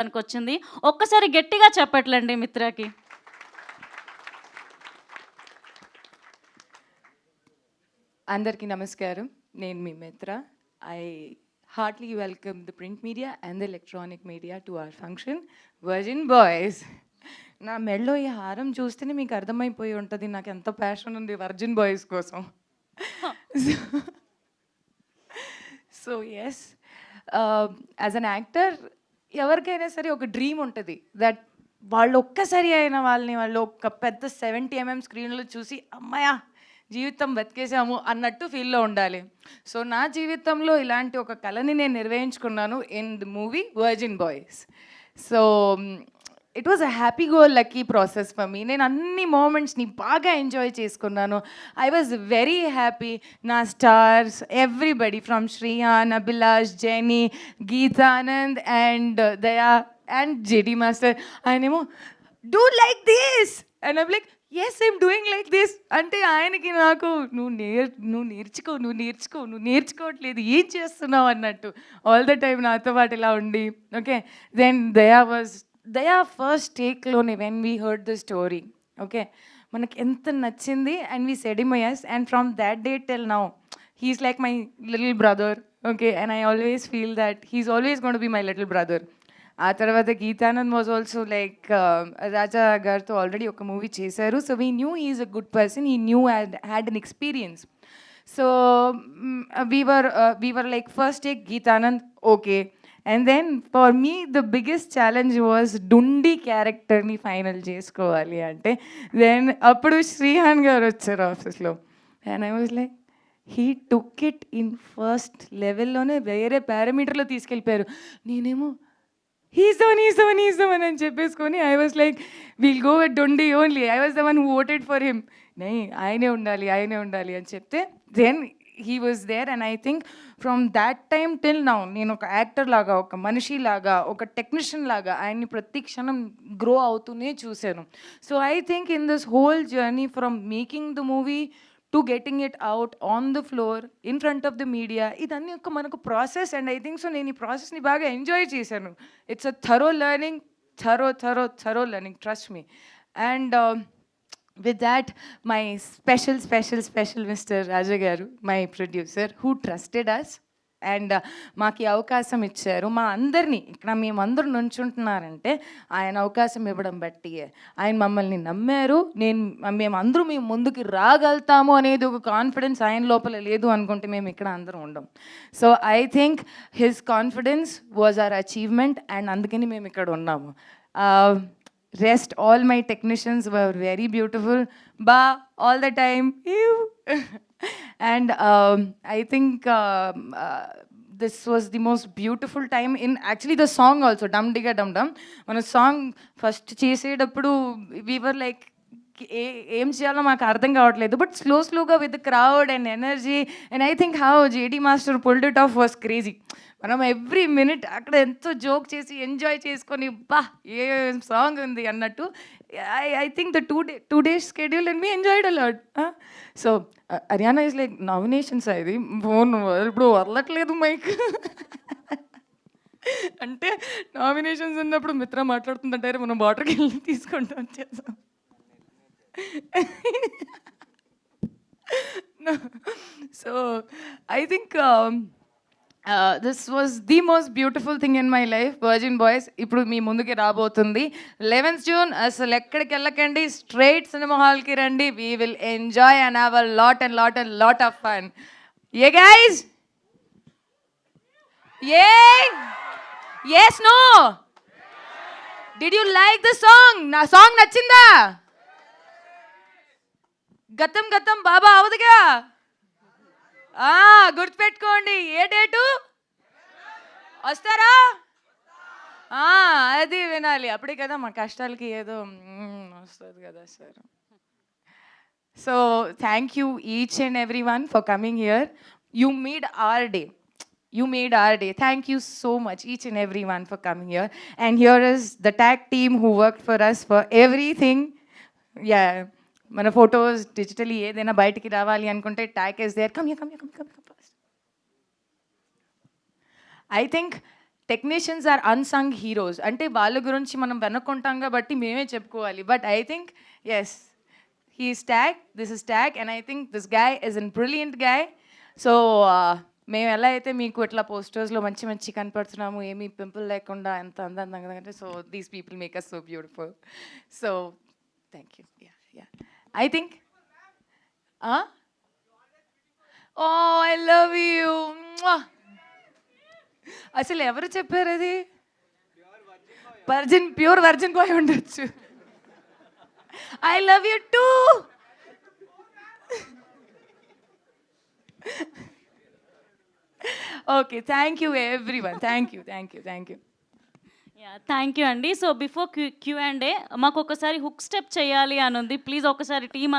వచ్చింది. ఒక్కసారి గట్టిగా చెప్పట్లండి మిత్రకి. అందరికీ నమస్కారం. నేను మీ మిత్ర. I heartily welcome the print media and the electronic media to our function, Virgin Boys. నా మెడలో ఈ హారం చూస్తేనే మీకు అర్థమైపోయి ఉంటుంది నాకు ఎంత ప్యాషన్ ఉంది వర్జిన్ బాయ్స్ కోసం. So yes, as an actor ఎవరికైనా సరే ఒక డ్రీమ్ ఉంటుంది దట్ వాళ్ళు ఒక్కసారి అయిన వాళ్ళు ఒక పెద్ద 70mm స్క్రీన్లో చూసి అమ్మాయా జీవితం బతికేసాము అన్నట్టు ఫీల్లో ఉండాలి. సో నా జీవితంలో ఇలాంటి ఒక కళని నేను నిర్వహించుకున్నాను in the movie Virgin Boys. So it was a happy go lucky process for me. నేను అన్ని మూమెంట్స్ని బాగా ఎంజాయ్ చేసుకున్నాను. I was very happy. నా stars everybody from Shriyan, Abhilash, Jenny, Geetanand and Daya and JD master ఆయనేమో do like this and I'm like yes I'm doing like this అంటే ఆయనకి నాకు నువ్వు నేర్చుకోవట్లేదు ఏం చేస్తున్నావు అన్నట్టు ఆల్ ద టైమ్ నాతో పాటు ఇలా ఉండి. ఓకే, దెన్ దయా ఫస్ట్ టేక్లోనే when we heard the story, okay మనకి ఎంత నచ్చింది and we said him yes, and from that day till now he's like my little brother, okay, and I always feel that he's always going to be my little brother. ఆ తర్వాత Geetanand was also like Raja గారితో already ఒక movie చేశారు. So we knew he's a good person, he knew had an experience. So we were like first take Geetanand, okay, and then for me the biggest challenge was Dhundi క్యారెక్టర్ని final చేసుకోవాలి అంటే. Then అప్పుడు శ్రీహాన్ గారు వచ్చారు ఆఫీస్లో and I was like he took it in first లెవెల్లోనే వేరే పారామీటర్లో తీసుకెళ్ళిపోయారు. నేనేమో he's the one అని చెప్పేసుకొని I was like will go with Dondi only. I was the one who voted for him. ఆయనే ఉండాలి అని చెప్తే then he was there. And I think from that time till now నేను ఒక యాక్టర్ లాగా, ఒక మనిషి లాగా, ఒక టెక్నీషియన్ లాగా ఆయన్ని ప్రతి క్షణం గ్రో అవుతూనే చూశాను. So I think in this whole journey from making the movie to getting it out on the floor in front of the media, ఇదన్నీ ఒక మనకు process. And I think so నేను ఈ ప్రాసెస్ని బాగా ఎంజాయ్ చేశాను. It's a thorough learning, thorough learning, trust me. And with that my special Mr. Raja garu, my producer, who trusted us and మాకు ఈ అవకాశం ఇచ్చారు. మా అందరినీ ఇక్కడ మేమందరూ నుంచుంటున్నారంటే ఆయన అవకాశం ఇవ్వడం బట్టి ఆయన మమ్మల్ని నమ్మారు. మేమందరూ మేము ముందుకు రాగలుగుతాము అనేది ఒక కాన్ఫిడెన్స్ ఆయన లోపల లేదు అనుకుంటే మేము ఇక్కడ అందరం ఉండం. So I think his confidence was our achievement and అందుకని మేము ఇక్కడ ఉన్నాము. Rest all my technicians were very beautiful, all the time. And I think this was the most beautiful time in actually the song also, Dum Digga Dum Dum. When a song first చేసేటప్పుడు we were like ఏం చేయాలో మాకు అర్థం కావట్లేదు, but స్లోగా with the crowd and energy and I think how JD master pulled it of was crazy. మనం every minute అక్కడ ఎంతో జోక్ చేసి ఎంజాయ్ చేసుకొని ఏ సాంగ్ ఉంది అన్నట్టు. I think the two days schedule and me enjoyed a lot. So Haryana is like nominations ఇది phone ఇప్పుడు వదలట్లేదు mic అంటే నామినేషన్స్ ఉన్నప్పుడు మిత్ర మాట్లాడుతుందంటారు, మనం వాటర్కి వెళ్ళి తీసుకుంటాం చేసాం. So I think this was the most beautiful thing in my life, Virgin Boys. ఇప్పుడు మీ ముందుకి రాబోతుంది 11th June. అసలు ఎక్కడికి వెళ్ళకండి, స్ట్రైట్ సినిమా హాల్కి రండి. We will enjoy and have a lot of fun. Yeah guys? Yeah? Yes, no? Did you like the song? నా song నచ్చిందా? గతం బాబా అవదుగా, గుర్తుపెట్టుకోండి. ఏ డేటు వస్తారా? అది వినాలి, అప్పుడే కదా మా కష్టాలకి ఏదో వస్తుంది కదా sir. So thank you each and every one for coming here. You made our day. Thank you so much, each and every one, for coming here. And here is the tag team who worked for us for everything. Yeah, మన photos digitally ఏదైనా బయటికి రావాలి అనుకుంటే tag is there. Come first. I think technicians are unsung heroes. అంటే వాళ్ళ గురించి మనం వెనుకుంటాం కాబట్టి మేమే చెప్పుకోవాలి. But I think yes, he's tag, this is tag, and I think this guy is an brilliant guy. So మేము ఎలా అయితే మీకు ఇట్లా పోస్టర్స్లో మంచి మంచి కనపడుతున్నాము, ఏమీ పింపుల్ లేకుండా ఎంత అందంగా అంటే, so these people make us so beautiful. So thank you. Yeah I think oh I love you. అసలు ఎవరు చెప్పారు అది? ప్యూర్ వర్జిన్ బాయ్ ఉండొచ్చు. I love you too. Okay, thank you everyone. Thank you. Thank you అండి. So before Q and A మాకు ఒకసారి hook step చేయాలి అని ఉంది. ప్లీజ్ ఒకసారి టీమ్